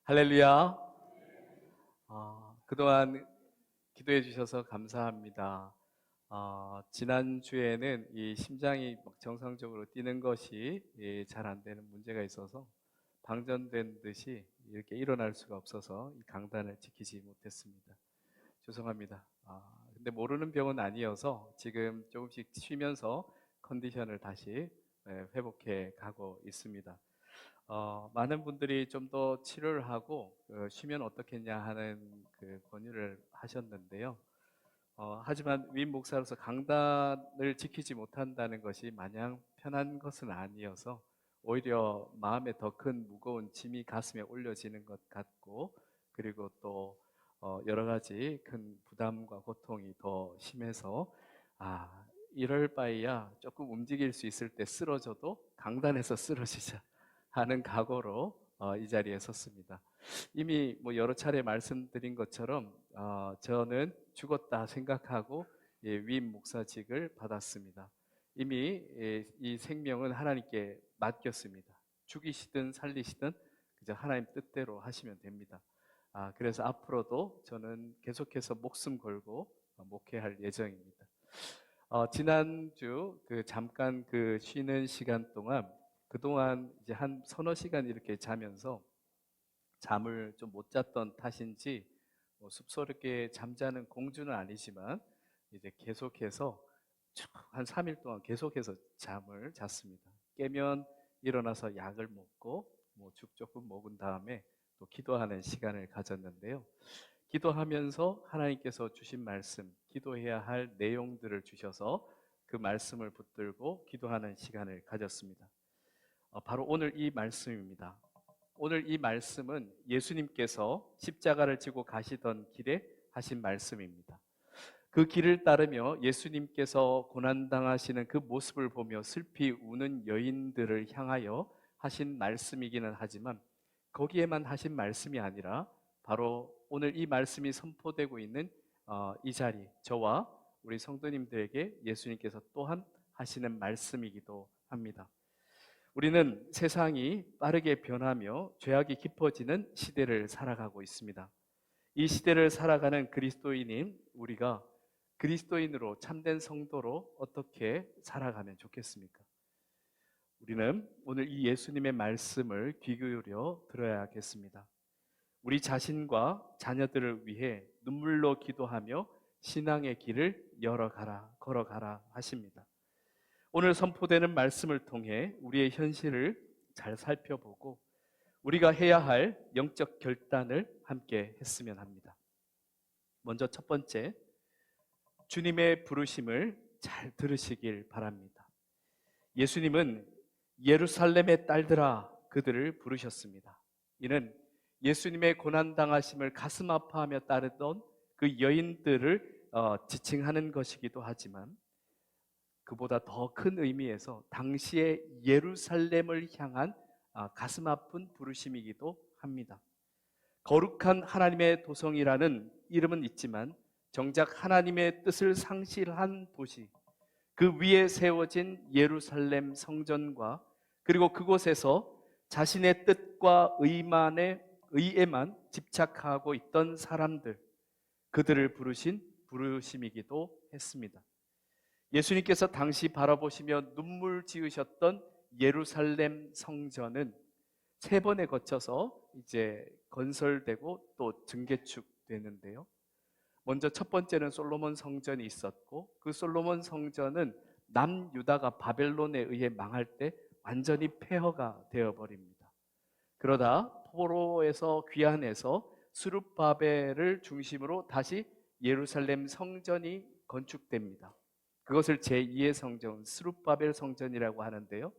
할렐루야. 그동안 기도해 주셔서 감사합니다. 지난주에는 이 심장이 막 정상적으로 뛰는 것이 잘 안 되는 문제가 있어서 방전된 듯이 이렇게 일어날 수가 없어서 이 강단을 지키지 못했습니다. 죄송합니다. 근데 모르는 병은 아니어서 지금 조금씩 쉬면서 컨디션을 다시 회복해 가고 있습니다. 많은 분들이 좀 더 치료를 하고 쉬면 어떻겠냐 하는 그 권유를 하셨는데요. 하지만 윈 목사로서 강단을 지키지 못한다는 것이 마냥 편한 것은 아니어서 오히려 마음에 더 큰 무거운 짐이 가슴에 올려지는 것 같고, 그리고 또 여러 가지 큰 부담과 고통이 더 심해서 이럴 바에야 조금 움직일 수 있을 때 쓰러져도 강단에서 쓰러지자 하는 각오로 이 자리에 섰습니다. 이미 뭐 여러 차례 말씀드린 것처럼 저는 죽었다 생각하고 위임 목사직을 받았습니다. 이미 이 생명은 하나님께 맡겼습니다. 죽이시든 살리시든 그저 하나님 뜻대로 하시면 됩니다. 그래서 앞으로도 저는 계속해서 목숨 걸고 목회할 예정입니다. 지난주 잠깐 쉬는 시간 동안 그동안 이제 한 서너 시간 이렇게 자면서 잠을 좀 못 잤던 탓인지 뭐 숲스럽게 잠자는 공주는 아니지만 이제 계속해서 쭉 한 3일 동안 계속해서 잠을 잤습니다. 깨면 일어나서 약을 먹고 뭐 죽 조금 먹은 다음에 또 기도하는 시간을 가졌는데요. 기도하면서 하나님께서 주신 말씀, 기도해야 할 내용들을 주셔서 그 말씀을 붙들고 기도하는 시간을 가졌습니다. 바로 오늘 이 말씀입니다. 오늘 이 말씀은 예수님께서 십자가를 지고 가시던 길에 하신 말씀입니다. 그 길을 따르며 예수님께서 고난당하시는 그 모습을 보며 슬피 우는 여인들을 향하여 하신 말씀이기는 하지만 거기에만 하신 말씀이 아니라 바로 오늘 이 말씀이 선포되고 있는 이 자리, 저와 우리 성도님들에게 예수님께서 또한 하시는 말씀이기도 합니다. 우리는 세상이 빠르게 변하며 죄악이 깊어지는 시대를 살아가고 있습니다. 이 시대를 살아가는 그리스도인인 우리가 그리스도인으로 참된 성도로 어떻게 살아가면 좋겠습니까? 우리는 오늘 이 예수님의 말씀을 귀 기울여 들어야겠습니다. 우리 자신과 자녀들을 위해 눈물로 기도하며 신앙의 길을 걸어가라 하십니다. 오늘 선포되는 말씀을 통해 우리의 현실을 잘 살펴보고 우리가 해야 할 영적 결단을 함께 했으면 합니다. 먼저 첫 번째, 주님의 부르심을 잘 들으시길 바랍니다. 예수님은 예루살렘의 딸들아 그들을 부르셨습니다. 이는 예수님의 고난당하심을 가슴 아파하며 따르던 그 여인들을 지칭하는 것이기도 하지만 그보다 더 큰 의미에서 당시의 예루살렘을 향한 가슴 아픈 부르심이기도 합니다. 거룩한 하나님의 도성이라는 이름은 있지만 정작 하나님의 뜻을 상실한 도시, 그 위에 세워진 예루살렘 성전과 그리고 그곳에서 자신의 뜻과 의에만 집착하고 있던 사람들, 그들을 부르신 부르심이기도 했습니다. 예수님께서 당시 바라보시며 눈물 지으셨던 예루살렘 성전은 3번에 거쳐서 이제 건설되고 또 증개축되는데요. 먼저 첫 번째는 솔로몬 성전이 있었고 그 솔로몬 성전은 남유다가 바벨론에 의해 망할 때 완전히 폐허가 되어버립니다. 그러다 포로에서 귀환해서 스룹바벨을 중심으로 다시 예루살렘 성전이 건축됩니다. 그것을 제2의 성전, 스룹바벨 성전이라고 하는데요.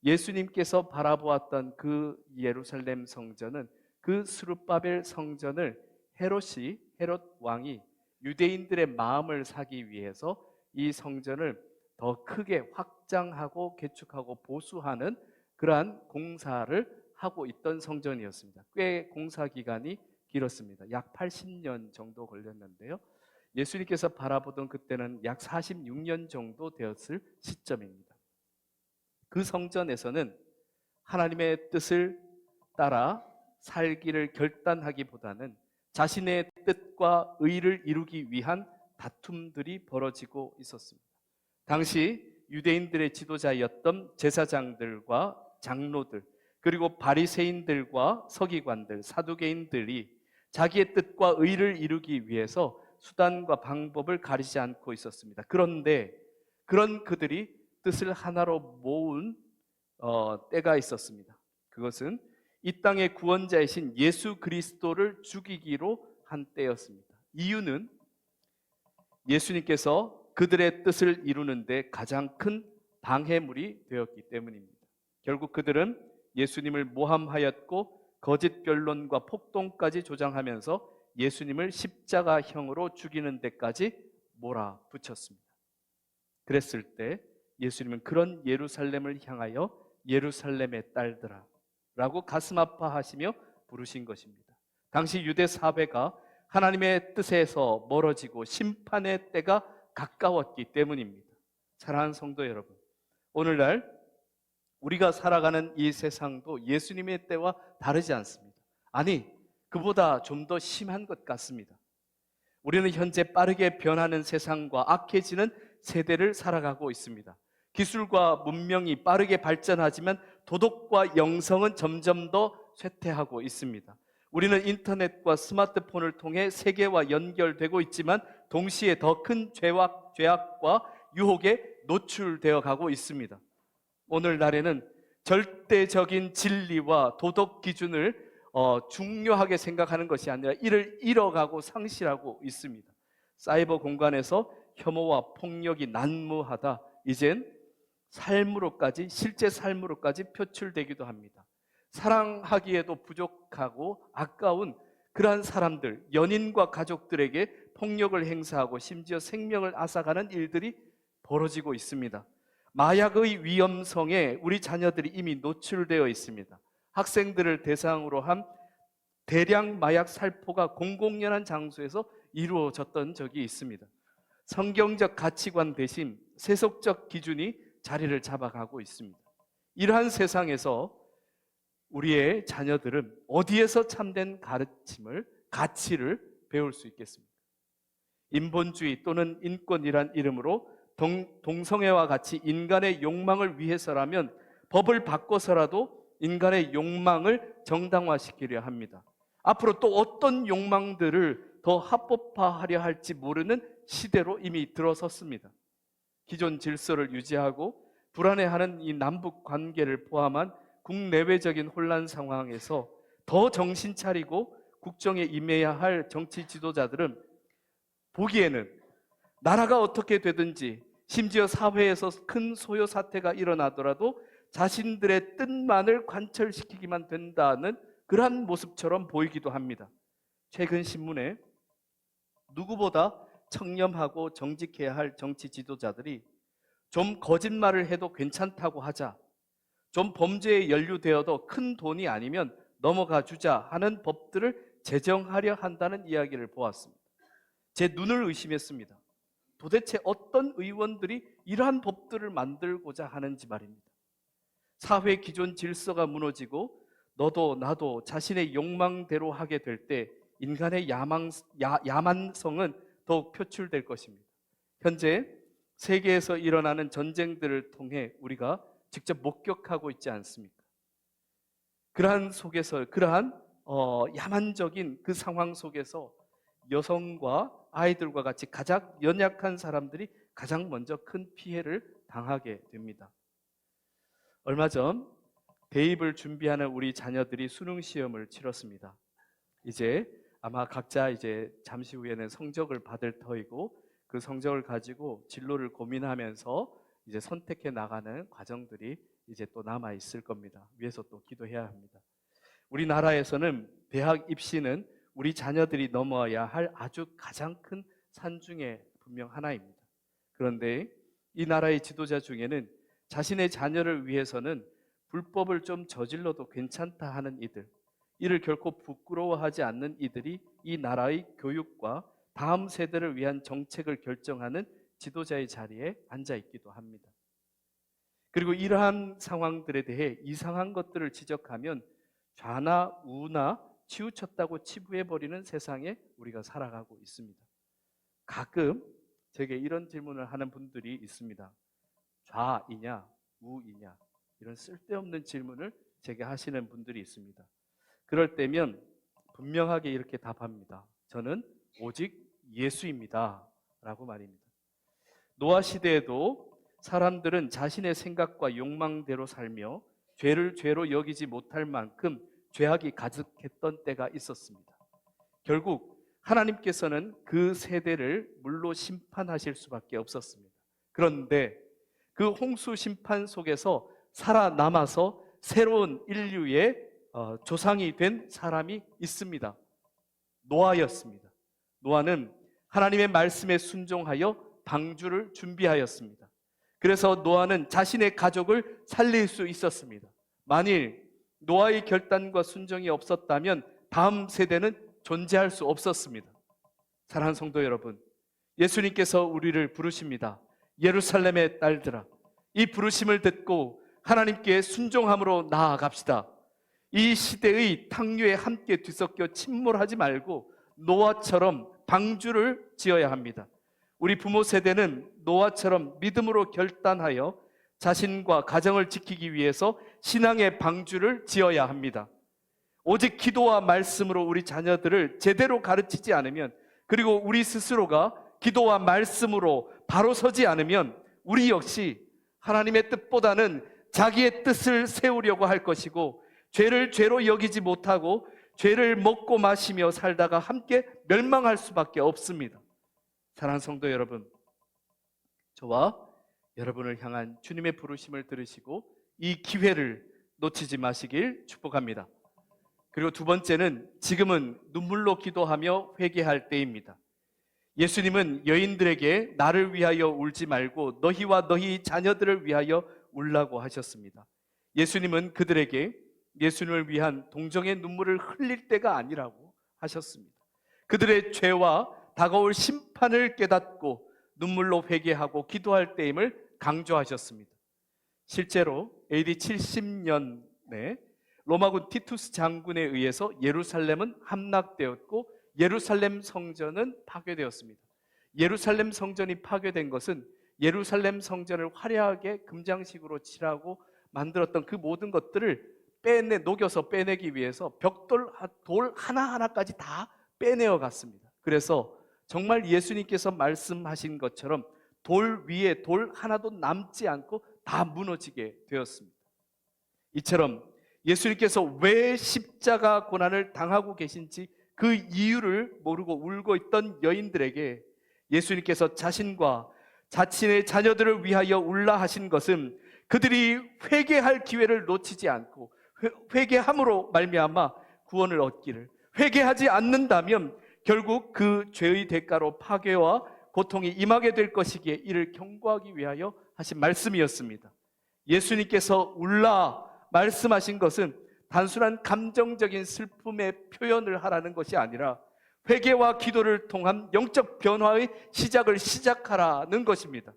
예수님께서 바라보았던 그 예루살렘 성전은 그 스룹바벨 성전을 헤롯 왕이 유대인들의 마음을 사기 위해서 이 성전을 더 크게 확장하고 개축하고 보수하는 그러한 공사를 하고 있던 성전이었습니다. 꽤 공사 기간이 길었습니다. 약 80년 정도 걸렸는데요. 예수님께서 바라보던 그때는 약 46년 정도 되었을 시점입니다. 그 성전에서는 하나님의 뜻을 따라 살기를 결단하기보다는 자신의 뜻과 의를 이루기 위한 다툼들이 벌어지고 있었습니다. 당시 유대인들의 지도자였던 제사장들과 장로들, 그리고 바리새인들과 서기관들, 사두개인들이 자기의 뜻과 의를 이루기 위해서 수단과 방법을 가리지 않고 있었습니다. 그런데 그런 그들이 뜻을 하나로 모은 때가 있었습니다. 그것은 이 땅의 구원자이신 예수 그리스도를 죽이기로 한 때였습니다. 이유는 예수님께서 그들의 뜻을 이루는데 가장 큰 방해물이 되었기 때문입니다. 결국 그들은 예수님을 모함하였고 거짓 변론과 폭동까지 조장하면서 예수님을 십자가형으로 죽이는 데까지 몰아붙였습니다. 그랬을 때 예수님은 그런 예루살렘을 향하여 예루살렘의 딸들아 라고 가슴 아파하시며 부르신 것입니다. 당시 유대 사회가 하나님의 뜻에서 멀어지고 심판의 때가 가까웠기 때문입니다. 사랑하는 성도 여러분, 오늘날 우리가 살아가는 이 세상도 예수님의 때와 다르지 않습니다. 아니, 그보다 좀 더 심한 것 같습니다. 우리는 현재 빠르게 변하는 세상과 악해지는 세대를 살아가고 있습니다. 기술과 문명이 빠르게 발전하지만 도덕과 영성은 점점 더 쇠퇴하고 있습니다. 우리는 인터넷과 스마트폰을 통해 세계와 연결되고 있지만 동시에 더 큰 죄악과 유혹에 노출되어 가고 있습니다. 오늘날에는 절대적인 진리와 도덕 기준을 중요하게 생각하는 것이 아니라 이를 잃어가고 상실하고 있습니다. 사이버 공간에서 혐오와 폭력이 난무하다 이젠 삶으로까지, 실제 삶으로까지 표출되기도 합니다. 사랑하기에도 부족하고 아까운 그러한 사람들, 연인과 가족들에게 폭력을 행사하고 심지어 생명을 앗아가는 일들이 벌어지고 있습니다. 마약의 위험성에 우리 자녀들이 이미 노출되어 있습니다. 학생들을 대상으로 한 대량 마약 살포가 공공연한 장소에서 이루어졌던 적이 있습니다. 성경적 가치관 대신 세속적 기준이 자리를 잡아가고 있습니다. 이러한 세상에서 우리의 자녀들은 어디에서 참된 가치를 배울 수 있겠습니까? 인본주의 또는 인권이란 이름으로 동성애와 같이 인간의 욕망을 위해서라면 법을 바꿔서라도 인간의 욕망을 정당화시키려 합니다. 앞으로 또 어떤 욕망들을 더 합법화하려 할지 모르는 시대로 이미 들어섰습니다. 기존 질서를 유지하고 불안해하는 이 남북 관계를 포함한 국내외적인 혼란 상황에서 더 정신 차리고 국정에 임해야 할 정치 지도자들은 보기에는 나라가 어떻게 되든지 심지어 사회에서 큰 소요 사태가 일어나더라도 자신들의 뜻만을 관철시키기만 된다는 그러한 모습처럼 보이기도 합니다. 최근 신문에 누구보다 청렴하고 정직해야 할 정치 지도자들이 좀 거짓말을 해도 괜찮다고 하자, 좀 범죄에 연루되어도 큰 돈이 아니면 넘어가 주자 하는 법들을 제정하려 한다는 이야기를 보았습니다. 제 눈을 의심했습니다. 도대체 어떤 의원들이 이러한 법들을 만들고자 하는지 말입니다. 사회 기존 질서가 무너지고 너도 나도 자신의 욕망대로 하게 될 때 인간의 야만성은 더욱 표출될 것입니다. 현재 세계에서 일어나는 전쟁들을 통해 우리가 직접 목격하고 있지 않습니까? 그러한 속에서, 그러한 야만적인 그 상황 속에서 여성과 아이들과 같이 가장 연약한 사람들이 가장 먼저 큰 피해를 당하게 됩니다. 얼마 전 대입을 준비하는 우리 자녀들이 수능 시험을 치렀습니다. 이제 아마 각자 이제 잠시 후에는 성적을 받을 터이고 그 성적을 가지고 진로를 고민하면서 이제 선택해 나가는 과정들이 이제 또 남아 있을 겁니다. 위해서 또 기도해야 합니다. 우리나라에서는 대학 입시는 우리 자녀들이 넘어야 할 아주 가장 큰 산 중에 분명 하나입니다. 그런데 이 나라의 지도자 중에는 자신의 자녀를 위해서는 불법을 좀 저질러도 괜찮다 하는 이들, 이를 결코 부끄러워하지 않는 이들이 이 나라의 교육과 다음 세대를 위한 정책을 결정하는 지도자의 자리에 앉아 있기도 합니다. 그리고 이러한 상황들에 대해 이상한 것들을 지적하면 좌나 우나 치우쳤다고 치부해버리는 세상에 우리가 살아가고 있습니다. 가끔 제게 이런 질문을 하는 분들이 있습니다. 좌이냐 우이냐, 이런 쓸데없는 질문을 제게 하시는 분들이 있습니다. 그럴 때면 분명하게 이렇게 답합니다. 저는 오직 예수입니다 라고 말입니다. 노아 시대에도 사람들은 자신의 생각과 욕망대로 살며 죄를 죄로 여기지 못할 만큼 죄악이 가득했던 때가 있었습니다. 결국 하나님께서는 그 세대를 물로 심판하실 수밖에 없었습니다. 그런데 그 홍수 심판 속에서 살아남아서 새로운 인류의 조상이 된 사람이 있습니다. 노아였습니다. 노아는 하나님의 말씀에 순종하여 방주를 준비하였습니다. 그래서 노아는 자신의 가족을 살릴 수 있었습니다. 만일 노아의 결단과 순종이 없었다면 다음 세대는 존재할 수 없었습니다. 사랑하는 성도 여러분, 예수님께서 우리를 부르십니다. 예루살렘의 딸들아, 이 부르심을 듣고 하나님께 순종함으로 나아갑시다. 이 시대의 탕류에 함께 뒤섞여 침몰하지 말고 노아처럼 방주를 지어야 합니다. 우리 부모 세대는 노아처럼 믿음으로 결단하여 자신과 가정을 지키기 위해서 신앙의 방주를 지어야 합니다. 오직 기도와 말씀으로 우리 자녀들을 제대로 가르치지 않으면, 그리고 우리 스스로가 기도와 말씀으로 바로 서지 않으면 우리 역시 하나님의 뜻보다는 자기의 뜻을 세우려고 할 것이고, 죄를 죄로 여기지 못하고 죄를 먹고 마시며 살다가 함께 멸망할 수밖에 없습니다. 사랑하는 성도 여러분, 저와 여러분을 향한 주님의 부르심을 들으시고 이 기회를 놓치지 마시길 축복합니다. 그리고 두 번째는, 지금은 눈물로 기도하며 회개할 때입니다. 예수님은 여인들에게 나를 위하여 울지 말고 너희와 너희 자녀들을 위하여 울라고 하셨습니다. 예수님은 그들에게 예수님을 위한 동정의 눈물을 흘릴 때가 아니라고 하셨습니다. 그들의 죄와 다가올 심판을 깨닫고 눈물로 회개하고 기도할 때임을 강조하셨습니다. 실제로 AD 70년에 로마군 티투스 장군에 의해서 예루살렘은 함락되었고 예루살렘 성전은 파괴되었습니다. 예루살렘 성전이 파괴된 것은 예루살렘 성전을 화려하게 금장식으로 칠하고 만들었던 그 모든 것들을 녹여서 빼내기 위해서 벽돌 돌 하나하나까지 다 빼내어 갔습니다. 그래서 정말 예수님께서 말씀하신 것처럼 돌 위에 돌 하나도 남지 않고 다 무너지게 되었습니다. 이처럼 예수님께서 왜 십자가 고난을 당하고 계신지 그 이유를 모르고 울고 있던 여인들에게 예수님께서 자신과 자신의 자녀들을 위하여 울라 하신 것은 그들이 회개할 기회를 놓치지 않고 회개함으로 말미암아 구원을 얻기를, 회개하지 않는다면 결국 그 죄의 대가로 파괴와 고통이 임하게 될 것이기에 이를 경고하기 위하여 하신 말씀이었습니다. 예수님께서 울라 말씀하신 것은 단순한 감정적인 슬픔의 표현을 하라는 것이 아니라 회개와 기도를 통한 영적 변화의 시작하라는 것입니다.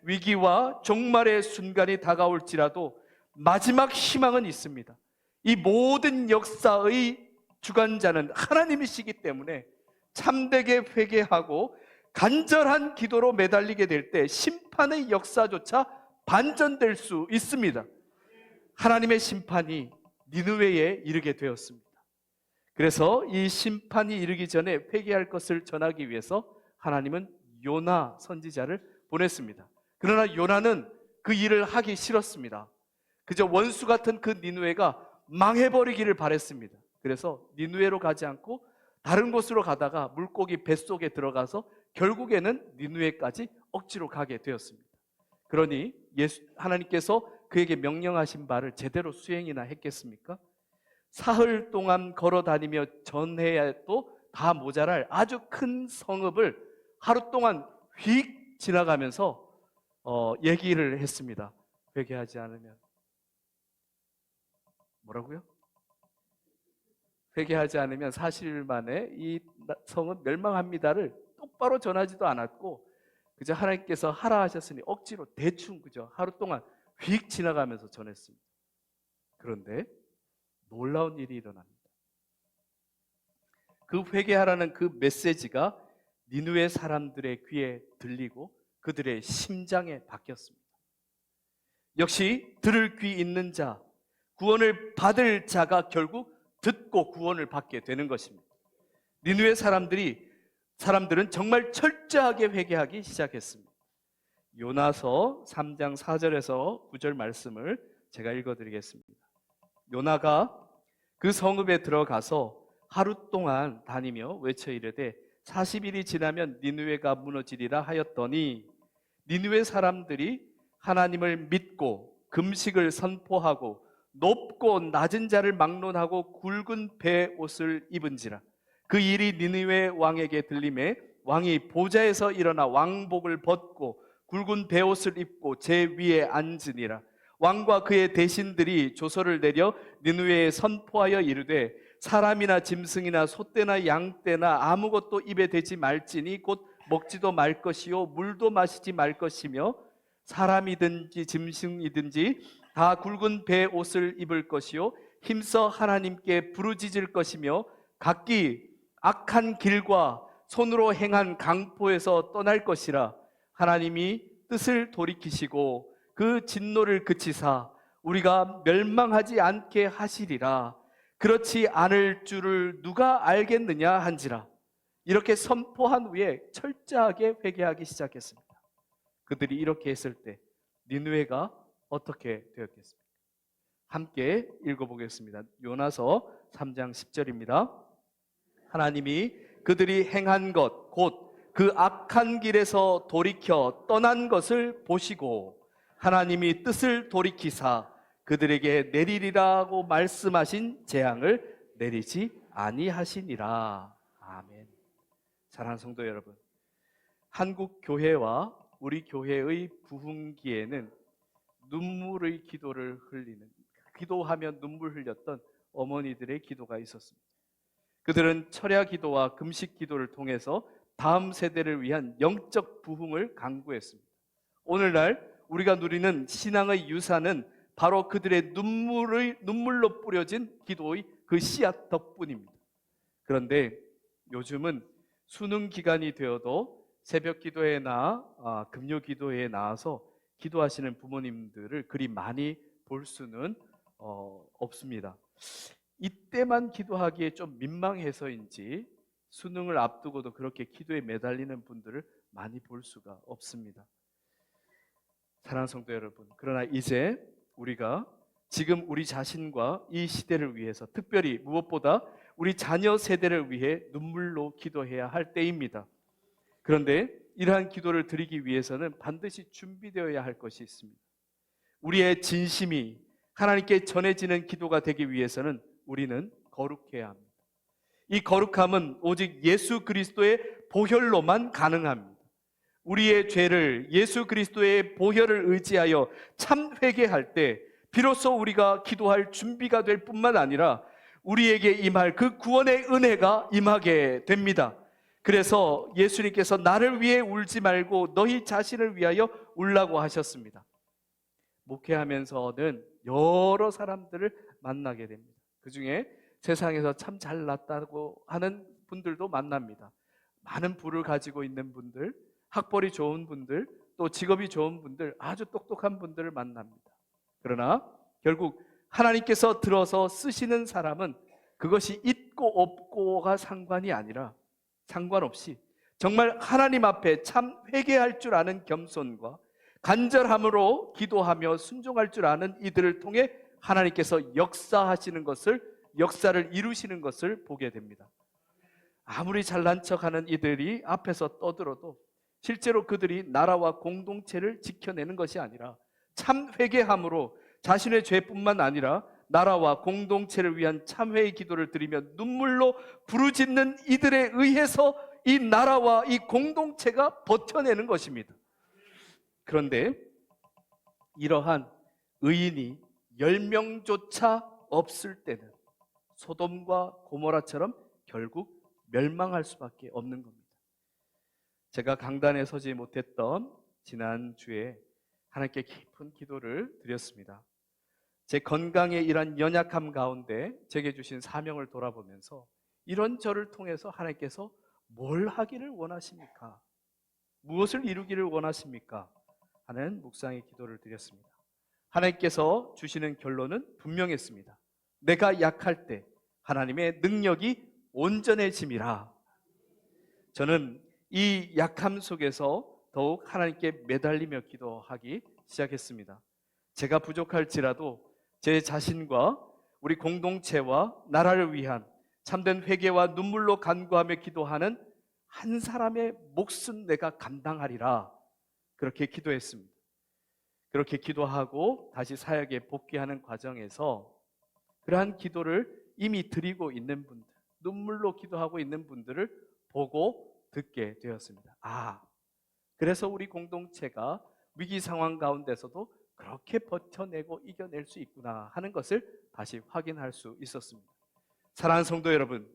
위기와 종말의 순간이 다가올지라도 마지막 희망은 있습니다. 이 모든 역사의 주관자는 하나님이시기 때문에 참되게 회개하고 간절한 기도로 매달리게 될 때 심판의 역사조차 반전될 수 있습니다. 하나님의 심판이 니느웨에 이르게 되었습니다. 그래서 이 심판이 이르기 전에 회개할 것을 전하기 위해서 하나님은 요나 선지자를 보냈습니다. 그러나 요나는 그 일을 하기 싫었습니다. 그저 원수 같은 그 니느웨가 망해버리기를 바랬습니다. 그래서 니느웨로 가지 않고 다른 곳으로 가다가 물고기 뱃속에 들어가서 결국에는 니느웨까지 억지로 가게 되었습니다. 그러니 하나님께서 그에게 명령하신 바를 제대로 수행이나 했겠습니까? 사흘 동안 걸어다니며 전해도 다 모자랄 아주 큰 성읍을 하루 동안 휙 지나가면서 얘기를 했습니다. 회개하지 않으면 뭐라고요? 회개하지 않으면 40일 만에 이 성은 멸망합니다를 똑바로 전하지도 않았고 그저 하나님께서 하라 하셨으니 억지로 대충 그저 하루 동안 휙 지나가면서 전했습니다. 그런데 놀라운 일이 일어납니다. 그 회개하라는 그 메시지가 니느웨 사람들의 귀에 들리고 그들의 심장에 박혔습니다. 역시 들을 귀 있는 자, 구원을 받을 자가 결국 듣고 구원을 받게 되는 것입니다. 니느웨 사람들은 정말 철저하게 회개하기 시작했습니다. 요나서 3장 4절에서 9절 말씀을 제가 읽어드리겠습니다. 요나가 그 성읍에 들어가서 하루 동안 다니며 외쳐 이르되 40일이 지나면 니느웨가 무너지리라 하였더니 니느웨 사람들이 하나님을 믿고 금식을 선포하고 높고 낮은 자를 막론하고 굵은 배 옷을 입은지라. 그 일이 니느웨 왕에게 들림에 왕이 보좌에서 일어나 왕복을 벗고 굵은 배 옷을 입고 제 위에 앉으니라. 왕과 그의 대신들이 조서를 내려 니느웨에 선포하여 이르되 사람이나 짐승이나 소떼나 양떼나 아무것도 입에 대지 말지니 곧 먹지도 말 것이요 물도 마시지 말 것이며 사람이든지 짐승이든지 다 굵은 배 옷을 입을 것이요 힘써 하나님께 부르짖을 것이며 각기 악한 길과 손으로 행한 강포에서 떠날 것이라. 하나님이 뜻을 돌이키시고 그 진노를 그치사 우리가 멸망하지 않게 하시리라. 그렇지 않을 줄을 누가 알겠느냐 한지라. 이렇게 선포한 후에 철저하게 회개하기 시작했습니다. 그들이 이렇게 했을 때 니느웨가 어떻게 되었겠습니까? 함께 읽어보겠습니다. 요나서 3장 10절입니다. 하나님이 그들이 행한 것 곧 그 악한 길에서 돌이켜 떠난 것을 보시고 하나님이 뜻을 돌이키사 그들에게 내리리라고 말씀하신 재앙을 내리지 아니하시니라. 아멘. 사랑하는 성도 여러분, 한국 교회와 우리 교회의 부흥기에는 눈물의 기도를 흘리는, 기도하며 눈물 흘렸던 어머니들의 기도가 있었습니다. 그들은 철야 기도와 금식 기도를 통해서 다음 세대를 위한 영적 부흥을 강구했습니다. 오늘날 우리가 누리는 신앙의 유산은 바로 그들의 눈물로 뿌려진 기도의 그 씨앗 덕분입니다. 그런데 요즘은 수능 기간이 되어도 새벽 기도회나 금요 기도회에 나와서 기도하시는 부모님들을 그리 많이 볼 수는 없습니다. 이때만 기도하기에 좀 민망해서인지 수능을 앞두고도 그렇게 기도에 매달리는 분들을 많이 볼 수가 없습니다. 사랑하는 성도 여러분, 그러나 이제 우리가 지금 우리 자신과 이 시대를 위해서, 특별히 무엇보다 우리 자녀 세대를 위해 눈물로 기도해야 할 때입니다. 그런데 이러한 기도를 드리기 위해서는 반드시 준비되어야 할 것이 있습니다. 우리의 진심이 하나님께 전해지는 기도가 되기 위해서는 우리는 거룩해야 합니다. 이 거룩함은 오직 예수 그리스도의 보혈로만 가능합니다. 우리의 죄를 예수 그리스도의 보혈을 의지하여 참 회개할 때 비로소 우리가 기도할 준비가 될 뿐만 아니라 우리에게 임할 그 구원의 은혜가 임하게 됩니다. 그래서 예수님께서 나를 위해 울지 말고 너희 자신을 위하여 울라고 하셨습니다. 목회하면서는 여러 사람들을 만나게 됩니다. 그 중에 세상에서 참 잘났다고 하는 분들도 만납니다. 많은 부를 가지고 있는 분들, 학벌이 좋은 분들, 또 직업이 좋은 분들, 아주 똑똑한 분들을 만납니다. 그러나 결국 하나님께서 들어서 쓰시는 사람은 그것이 있고 없고가 상관없이 정말 하나님 앞에 참 회개할 줄 아는 겸손과 간절함으로 기도하며 순종할 줄 아는 이들을 통해 하나님께서 역사를 이루시는 것을 보게 됩니다. 아무리 잘난 척하는 이들이 앞에서 떠들어도 실제로 그들이 나라와 공동체를 지켜내는 것이 아니라 참 회개함으로 자신의 죄뿐만 아니라 나라와 공동체를 위한 참회의 기도를 드리며 눈물로 부르짖는 이들에 의해서 이 나라와 이 공동체가 버텨내는 것입니다. 그런데 이러한 의인이 10명조차 없을 때는 소돔과 고모라처럼 결국 멸망할 수밖에 없는 겁니다. 제가 강단에 서지 못했던 지난주에 하나님께 깊은 기도를 드렸습니다. 제 건강에 이런 연약함 가운데 제게 주신 사명을 돌아보면서 이런 저를 통해서 하나님께서 뭘 하기를 원하십니까? 무엇을 이루기를 원하십니까? 하는 묵상의 기도를 드렸습니다. 하나님께서 주시는 결론은 분명했습니다. 내가 약할 때 하나님의 능력이 온전해짐이라. 저는 이 약함 속에서 더욱 하나님께 매달리며 기도하기 시작했습니다. 제가 부족할지라도 제 자신과 우리 공동체와 나라를 위한 참된 회개와 눈물로 간구하며 기도하는 한 사람의 몫은 내가 감당하리라. 그렇게 기도했습니다. 그렇게 기도하고 다시 사역에 복귀하는 과정에서 그러한 기도를 이미 드리고 있는 분들, 눈물로 기도하고 있는 분들을 보고 듣게 되었습니다. 그래서 우리 공동체가 위기 상황 가운데서도 그렇게 버텨내고 이겨낼 수 있구나 하는 것을 다시 확인할 수 있었습니다. 사랑하는 성도 여러분,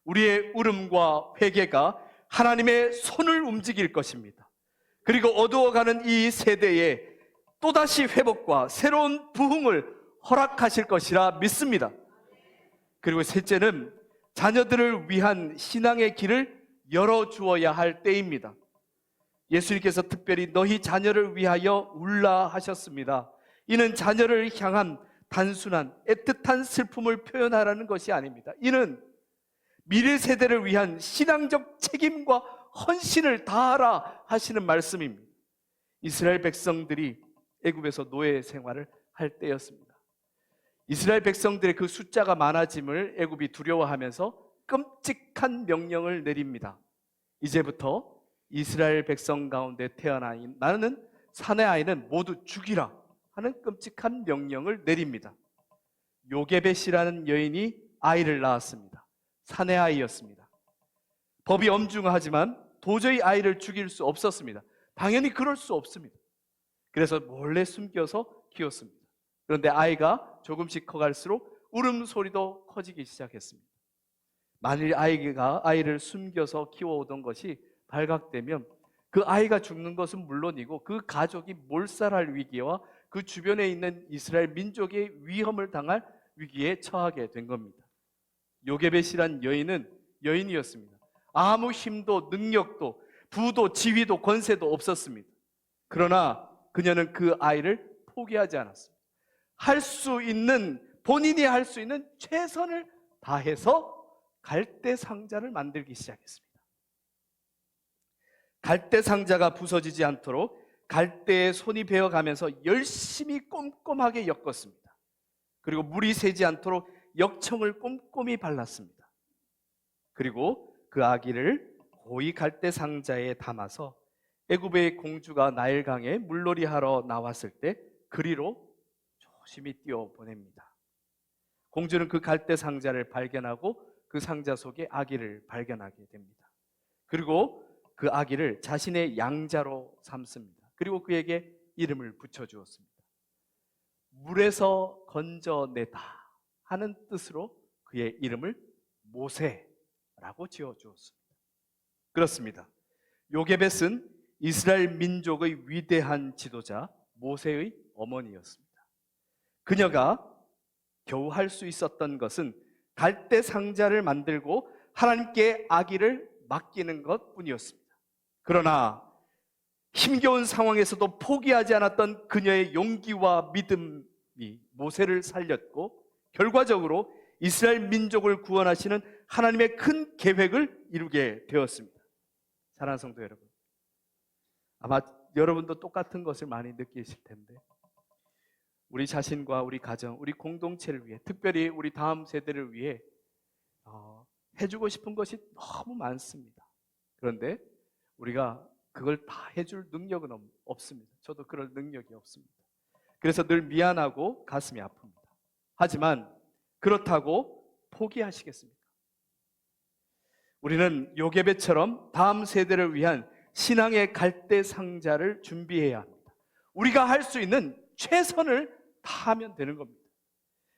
우리의 울음과 회개가 하나님의 손을 움직일 것입니다. 그리고 어두워가는 이 세대에 또다시 회복과 새로운 부흥을 허락하실 것이라 믿습니다. 그리고 셋째는 자녀들을 위한 신앙의 길을 열어주어야 할 때입니다. 예수님께서 특별히 너희 자녀를 위하여 울라 하셨습니다. 이는 자녀를 향한 단순한 애틋한 슬픔을 표현하라는 것이 아닙니다. 이는 미래 세대를 위한 신앙적 책임과 헌신을 다하라 하시는 말씀입니다. 이스라엘 백성들이 애굽에서 노예 생활을 할 때였습니다. 이스라엘 백성들의 그 숫자가 많아짐을 애굽이 두려워하면서 끔찍한 명령을 내립니다. 이제부터 이스라엘 백성 가운데 태어난 나는 사내 아이는 모두 죽이라 하는 끔찍한 명령을 내립니다. 요게벳이라는 여인이 아이를 낳았습니다. 사내 아이였습니다. 법이 엄중하지만 도저히 아이를 죽일 수 없었습니다. 당연히 그럴 수 없습니다. 그래서 몰래 숨겨서 키웠습니다. 그런데 아이가 조금씩 커갈수록 울음소리도 커지기 시작했습니다. 만일 아이가 아이를 숨겨서 키워오던 것이 발각되면 그 아이가 죽는 것은 물론이고 그 가족이 몰살할 위기와 그 주변에 있는 이스라엘 민족의 위험을 당할 위기에 처하게 된 겁니다. 요게벳이란 여인이었습니다. 아무 힘도 능력도 부도 지위도 권세도 없었습니다. 그러나 그녀는 그 아이를 포기하지 않았습니다. 본인이 할 수 있는 최선을 다해서 갈대 상자를 만들기 시작했습니다. 갈대 상자가 부서지지 않도록 갈대에 손이 베어가면서 열심히 꼼꼼하게 엮었습니다. 그리고 물이 새지 않도록 역청을 꼼꼼히 발랐습니다. 그리고 그 아기를 고이 갈대 상자에 담아서 애굽의 공주가 나일강에 물놀이 하러 나왔을 때 그리로 조심히 띄워 보냅니다. 공주는 그 갈대 상자를 발견하고 그 상자 속에 아기를 발견하게 됩니다. 그리고 그 아기를 자신의 양자로 삼습니다. 그리고 그에게 이름을 붙여주었습니다. 물에서 건져내다 하는 뜻으로 그의 이름을 모세라고 지어주었습니다. 그렇습니다. 요게벳은 이스라엘 민족의 위대한 지도자 모세의 어머니였습니다. 그녀가 겨우 할 수 있었던 것은 갈대 상자를 만들고 하나님께 아기를 맡기는 것뿐이었습니다. 그러나 힘겨운 상황에서도 포기하지 않았던 그녀의 용기와 믿음이 모세를 살렸고 결과적으로 이스라엘 민족을 구원하시는 하나님의 큰 계획을 이루게 되었습니다. 사랑하는 성도 여러분, 아마 여러분도 똑같은 것을 많이 느끼실 텐데 우리 자신과 우리 가정, 우리 공동체를 위해 특별히 우리 다음 세대를 위해 해주고 싶은 것이 너무 많습니다. 그런데 우리가 그걸 다 해줄 능력은 없습니다. 저도 그럴 능력이 없습니다. 그래서 늘 미안하고 가슴이 아픕니다. 하지만 그렇다고 포기하시겠습니까? 우리는 요게벳처럼 다음 세대를 위한 신앙의 갈대 상자를 준비해야 합니다. 우리가 할 수 있는 최선을 다하면 되는 겁니다.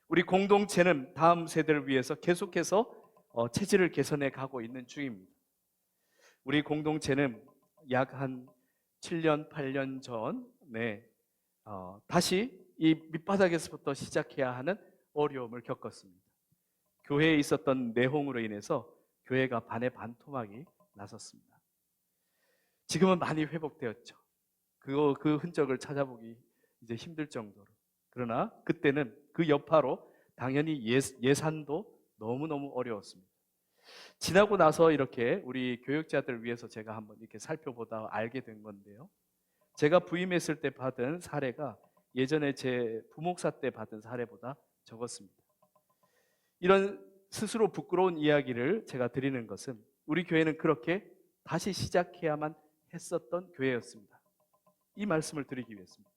우리 공동체는 다음 세대를 위해서 계속해서 체질을 개선해 가고 있는 중입니다. 우리 공동체는 약 한 7년, 8년 전에 다시 이 밑바닥에서부터 시작해야 하는 어려움을 겪었습니다. 교회에 있었던 내홍으로 인해서 교회가 반토막이 났었습니다. 지금은 많이 회복되었죠. 그 흔적을 찾아보기 이제 힘들 정도로. 그러나 그때는 그 여파로 당연히 예산도 너무너무 어려웠습니다. 지나고 나서 이렇게 우리 교육자들을 위해서 제가 한번 이렇게 살펴보다 알게 된 건데요. 제가 부임했을 때 받은 사례가 예전에 제 부목사 때 받은 사례보다 적었습니다. 이런 스스로 부끄러운 이야기를 제가 드리는 것은 우리 교회는 그렇게 다시 시작해야만 했었던 교회였습니다. 이 말씀을 드리기 위해서입니다.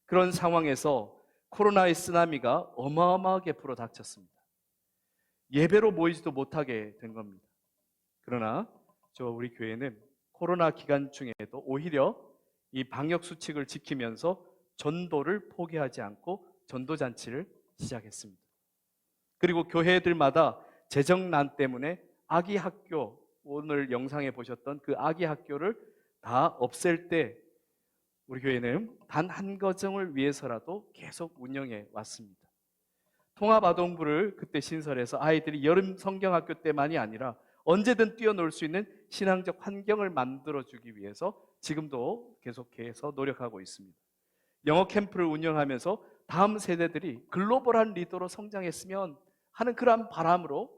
그런 상황에서 코로나의 쓰나미가 어마어마하게 불어닥쳤습니다. 예배로 모이지도 못하게 된 겁니다. 그러나 우리 교회는 코로나 기간 중에도 오히려 이 방역 수칙을 지키면서 전도를 포기하지 않고 전도잔치를 시작했습니다. 그리고 교회들마다 재정난 때문에 아기 학교, 오늘 영상에 보셨던 그 아기 학교를 다 없앨 때 우리 교회는 단 한 가정을 위해서라도 계속 운영해 왔습니다. 통합아동부를 그때 신설해서 아이들이 여름 성경학교 때만이 아니라 언제든 뛰어놀 수 있는 신앙적 환경을 만들어주기 위해서 지금도 계속해서 노력하고 있습니다. 영어 캠프를 운영하면서 다음 세대들이 글로벌한 리더로 성장했으면 하는 그러한 바람으로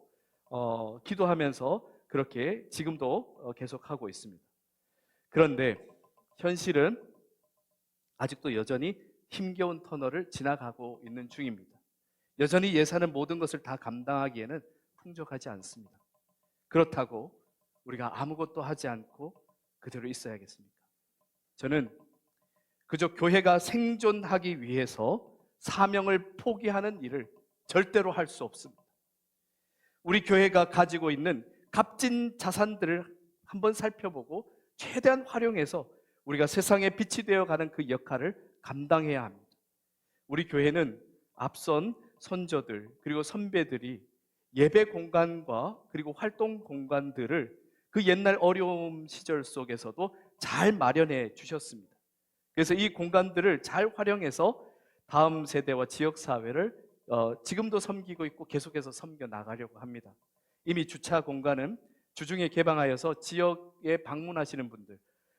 기도하면서 그렇게 지금도 계속하고 있습니다. 그런데 현실은 아직도 여전히 힘겨운 터널을 지나가고 있는 중입니다. 여전히 예산은 모든 것을 다 감당하기에는 풍족하지 않습니다. 그렇다고 우리가 아무것도 하지 않고 그대로 있어야겠습니까? 저는 그저 교회가 생존하기 위해서 사명을 포기하는 일을 절대로 할 수 없습니다. 우리 교회가 가지고 있는 값진 자산들을 한번 살펴보고 최대한 활용해서 우리가 세상에 빛이 되어가는 그 역할을 감당해야 합니다. 우리 교회는 앞선 선조들 그리고 선배들이 예배 공간과 그리고 활동 공간들을 그 옛날 어려움 시절 속에서도 잘 마련해 주셨습니다. 그래서 이 공간들을 잘 활용해서 다음 세대와 지역사회를 지금도 섬기고 있고 계속해서 섬겨 나가려고 합니다. 이미 주차 공간은 주중에 개방하여서 지역에 방문하시는 분들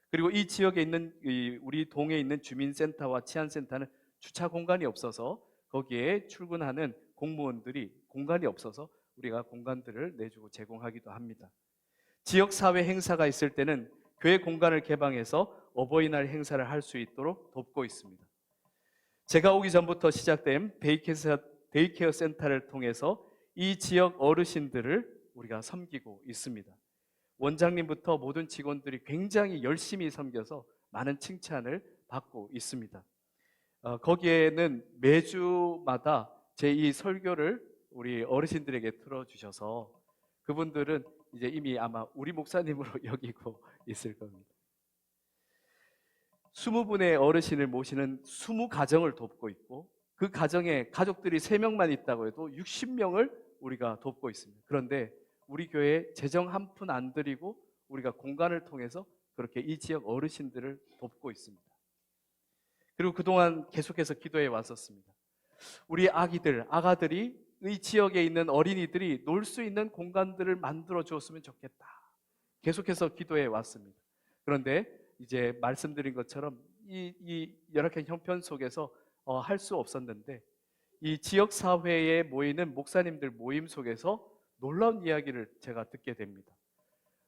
그리고 이 지역에 있는 우리 동에 있는 주민센터와 치안센터는 주차 공간이 없어서 거기에 출근하는 공무원들이 공간이 없어서 우리가 공간들을 내주고 제공하기도 합니다. 지역사회 행사가 있을 때는 교회 공간을 개방해서 어버이날 행사를 할 수 있도록 돕고 있습니다. 제가 오기 전부터 시작된 데이케어 센터를 통해서 이 지역 어르신들을 우리가 섬기고 있습니다. 원장님부터 모든 직원들이 굉장히 열심히 섬겨서 많은 칭찬을 받고 있습니다. 거기에는 매주마다 제 이 설교를 우리 어르신들에게 틀어주셔서 그분들은 이제 이미 아마 우리 목사님으로 여기고 있을 겁니다. 20분의 어르신을 모시는 20가정을 돕고 있고 그 가정에 가족들이 3명만 있다고 해도 60명을 우리가 돕고 있습니다. 그런데 우리 교회에 재정 한 푼 안 들이고 우리가 공간을 통해서 그렇게 이 지역 어르신들을 돕고 있습니다. 그리고 그동안 계속해서 기도해 왔었습니다. 우리 아가들이 이 지역에 있는 어린이들이 놀 수 있는 공간들을 만들어 주었으면 좋겠다. 계속해서 기도해 왔습니다. 그런데 이제 말씀드린 것처럼 이 열악한 형편 속에서 할 수 없었는데 이 지역사회에 모이는 목사님들 모임 속에서 놀라운 이야기를 제가 듣게 됩니다.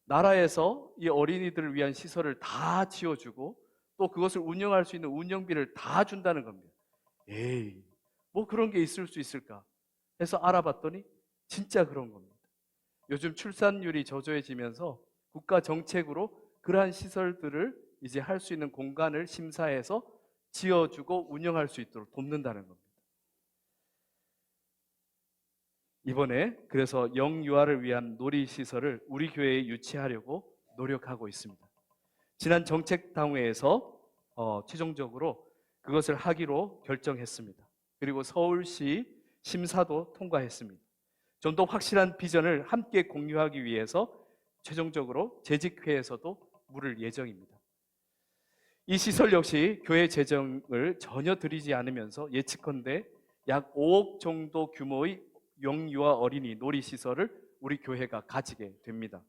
나라에서 이 어린이들을 위한 시설을 다 지어주고 또 그것을 운영할 수 있는 운영비를 다 준다는 겁니다. 에이, 뭐 그런 게 있을 수 있을까 해서 알아봤더니 진짜 그런 겁니다. 요즘 출산율이 저조해지면서 국가 정책으로 그러한 시설들을 이제 할 수 있는 공간을 심사해서 지어주고 운영할 수 있도록 돕는다는 겁니다. 이번에 그래서 영유아를 위한 놀이시설을 우리 교회에 유치하려고 노력하고 있습니다. 지난 정책당회에서 최종적으로 그것을 하기로 결정했습니다. 그리고 서울시 심사도 통과했습니다. 좀 더 확실한 비전을 함께 공유하기 위해서 최종적으로 재직회에서도 물을 예정입니다. 이 시설 역시 교회 재정을 전혀 들이지 않으면서 예측컨대 약 5억 정도 규모의 영유아 어린이 놀이시설을 우리 교회가 가지게 됩니다.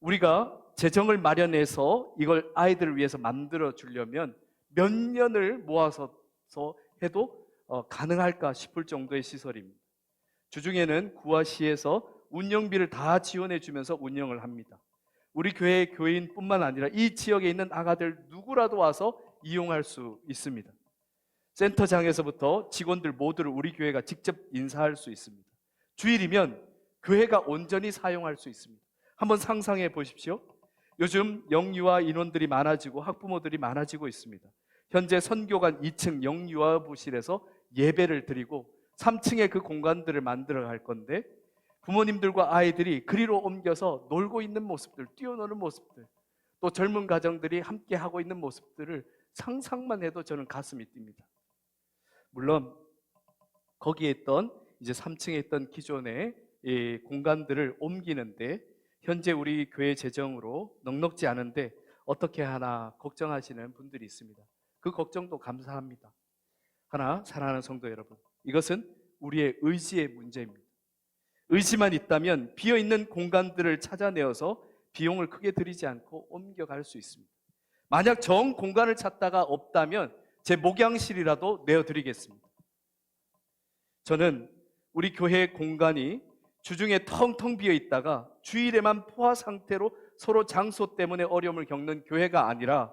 우리가 재정을 마련해서 이걸 아이들을 위해서 만들어 주려면 몇 년을 모아서 해도 가능할까 싶을 정도의 시설입니다. 주중에는 구와시에서 운영비를 다 지원해 주면서 운영을 합니다. 우리 교회 교인뿐만 아니라 이 지역에 있는 아가들 누구라도 와서 이용할 수 있습니다. 센터장에서부터 직원들 모두를 우리 교회가 직접 인사할 수 있습니다. 주일이면 교회가 온전히 사용할 수 있습니다. 한번 상상해 보십시오. 요즘 영유아 인원들이 많아지고 학부모들이 많아지고 있습니다. 현재 선교관 2층 영유아부실에서 예배를 드리고 3층에 그 공간들을 만들어 갈 건데, 부모님들과 아이들이 그리로 옮겨서 놀고 있는 모습들, 뛰어노는 모습들, 또 젊은 가정들이 함께 하고 있는 모습들을 상상만 해도 저는 가슴이 뜁니다. 물론 거기에 있던 이제 3층에 있던 기존의 이 공간들을 옮기는데 현재 우리 교회 재정으로 넉넉지 않은데 어떻게 하나 걱정하시는 분들이 있습니다. 그 걱정도 감사합니다. 하나, 사랑하는 성도 여러분, 이것은 우리의 의지의 문제입니다. 의지만 있다면 비어있는 공간들을 찾아내어서 비용을 크게 들이지 않고 옮겨갈 수 있습니다. 만약 정 공간을 찾다가 없다면 제 목양실이라도 내어드리겠습니다. 저는 우리 교회 공간이 주중에 텅텅 비어 있다가 주일에만 포화 상태로 서로 장소 때문에 어려움을 겪는 교회가 아니라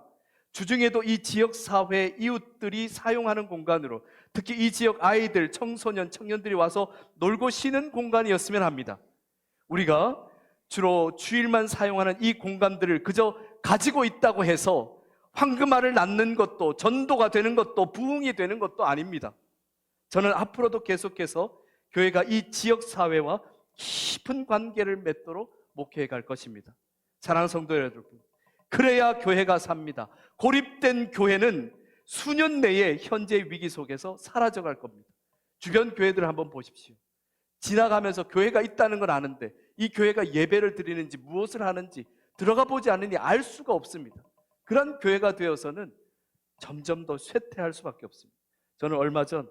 주중에도 이 지역사회 이웃들이 사용하는 공간으로, 특히 이 지역 아이들, 청소년, 청년들이 와서 놀고 쉬는 공간이었으면 합니다. 우리가 주로 주일만 사용하는 이 공간들을 그저 가지고 있다고 해서 황금알을 낳는 것도, 전도가 되는 것도, 부흥이 되는 것도 아닙니다. 저는 앞으로도 계속해서 교회가 이 지역사회와 깊은 관계를 맺도록 목회해 갈 것입니다. 사랑하는 성도 여러분, 그래야 교회가 삽니다. 고립된 교회는 수년 내에 현재 위기 속에서 사라져갈 겁니다. 주변 교회들을 한번 보십시오. 지나가면서 교회가 있다는 걸 아는데 이 교회가 예배를 드리는지 무엇을 하는지 들어가 보지 않으니 알 수가 없습니다. 그런 교회가 되어서는 점점 더 쇠퇴할 수밖에 없습니다. 저는 얼마 전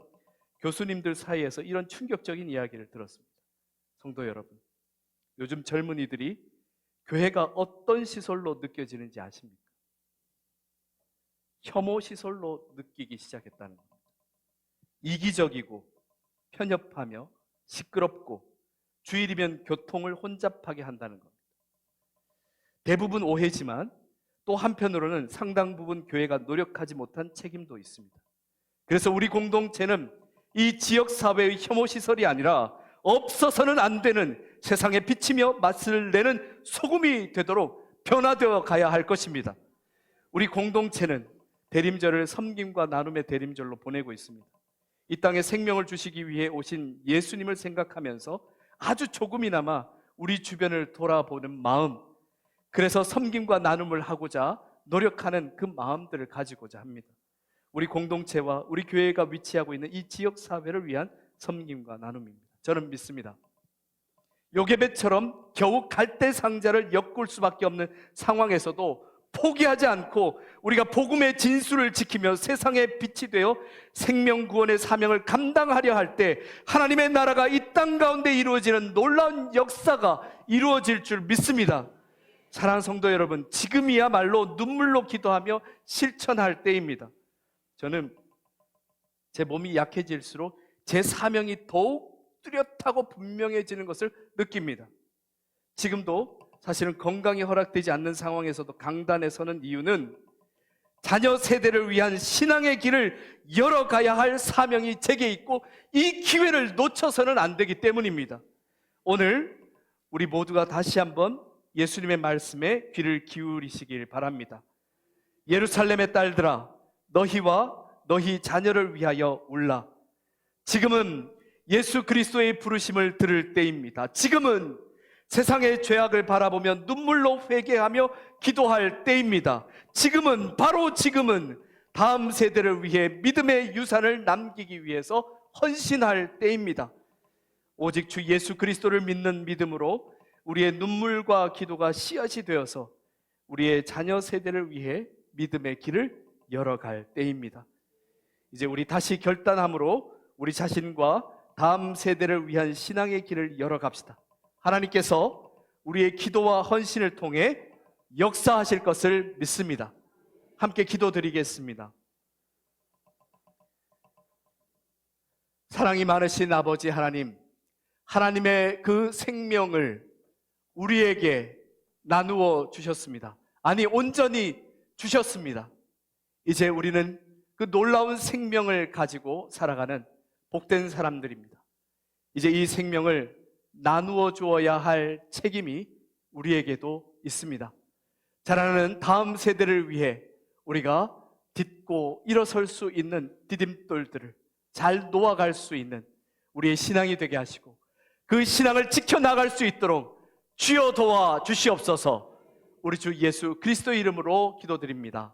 교수님들 사이에서 이런 충격적인 이야기를 들었습니다. 성도 여러분, 요즘 젊은이들이 교회가 어떤 시설로 느껴지는지 아십니까? 혐오 시설로 느끼기 시작했다는 겁니다. 이기적이고 편협하며 시끄럽고 주일이면 교통을 혼잡하게 한다는 겁니다. 대부분 오해지만 또 한편으로는 상당 부분 교회가 노력하지 못한 책임도 있습니다. 그래서 우리 공동체는 이 지역사회의 혐오 시설이 아니라 없어서는 안 되는 세상에 비치며 맛을 내는 소금이 되도록 변화되어 가야 할 것입니다. 우리 공동체는 대림절을 섬김과 나눔의 대림절로 보내고 있습니다. 이 땅에 생명을 주시기 위해 오신 예수님을 생각하면서 아주 조금이나마 우리 주변을 돌아보는 마음, 그래서 섬김과 나눔을 하고자 노력하는 그 마음들을 가지고자 합니다. 우리 공동체와 우리 교회가 위치하고 있는 이 지역사회를 위한 섬김과 나눔입니다. 저는 믿습니다. 요게벳처럼 겨우 갈대 상자를 엮을 수밖에 없는 상황에서도 포기하지 않고 우리가 복음의 진수를 지키며 세상의 빛이 되어 생명구원의 사명을 감당하려 할 때 하나님의 나라가 이 땅 가운데 이루어지는 놀라운 역사가 이루어질 줄 믿습니다. 사랑하는 성도 여러분, 지금이야말로 눈물로 기도하며 실천할 때입니다. 저는 제 몸이 약해질수록 제 사명이 더욱 뚜렷하고 분명해지는 것을 느낍니다. 지금도 사실은 건강이 허락되지 않는 상황에서도 강단에 서는 이유는 자녀 세대를 위한 신앙의 길을 열어가야 할 사명이 제게 있고 이 기회를 놓쳐서는 안 되기 때문입니다. 오늘 우리 모두가 다시 한번 예수님의 말씀에 귀를 기울이시길 바랍니다. 예루살렘의 딸들아, 너희와 너희 자녀를 위하여 울라. 지금은 예수 그리스도의 부르심을 들을 때입니다. 지금은 세상의 죄악을 바라보며 눈물로 회개하며 기도할 때입니다. 지금은, 바로 지금은 다음 세대를 위해 믿음의 유산을 남기기 위해서 헌신할 때입니다. 오직 주 예수 그리스도를 믿는 믿음으로 우리의 눈물과 기도가 씨앗이 되어서 우리의 자녀 세대를 위해 믿음의 길을 열어갈 때입니다. 이제 우리 다시 결단함으로 우리 자신과 다음 세대를 위한 신앙의 길을 열어갑시다. 하나님께서 우리의 기도와 헌신을 통해 역사하실 것을 믿습니다. 함께 기도드리겠습니다. 사랑이 많으신 아버지 하나님, 하나님의 그 생명을 우리에게 나누어 주셨습니다. 아니, 온전히 주셨습니다. 이제 우리는 그 놀라운 생명을 가지고 살아가는 복된 사람들입니다. 이제 이 생명을 나누어 주어야 할 책임이 우리에게도 있습니다. 자라나는 다음 세대를 위해 우리가 딛고 일어설 수 있는 디딤돌들을 잘 놓아갈 수 있는 우리의 신앙이 되게 하시고 그 신앙을 지켜나갈 수 있도록 주여 도와 주시옵소서. 우리 주 예수 그리스도의 이름으로 기도드립니다.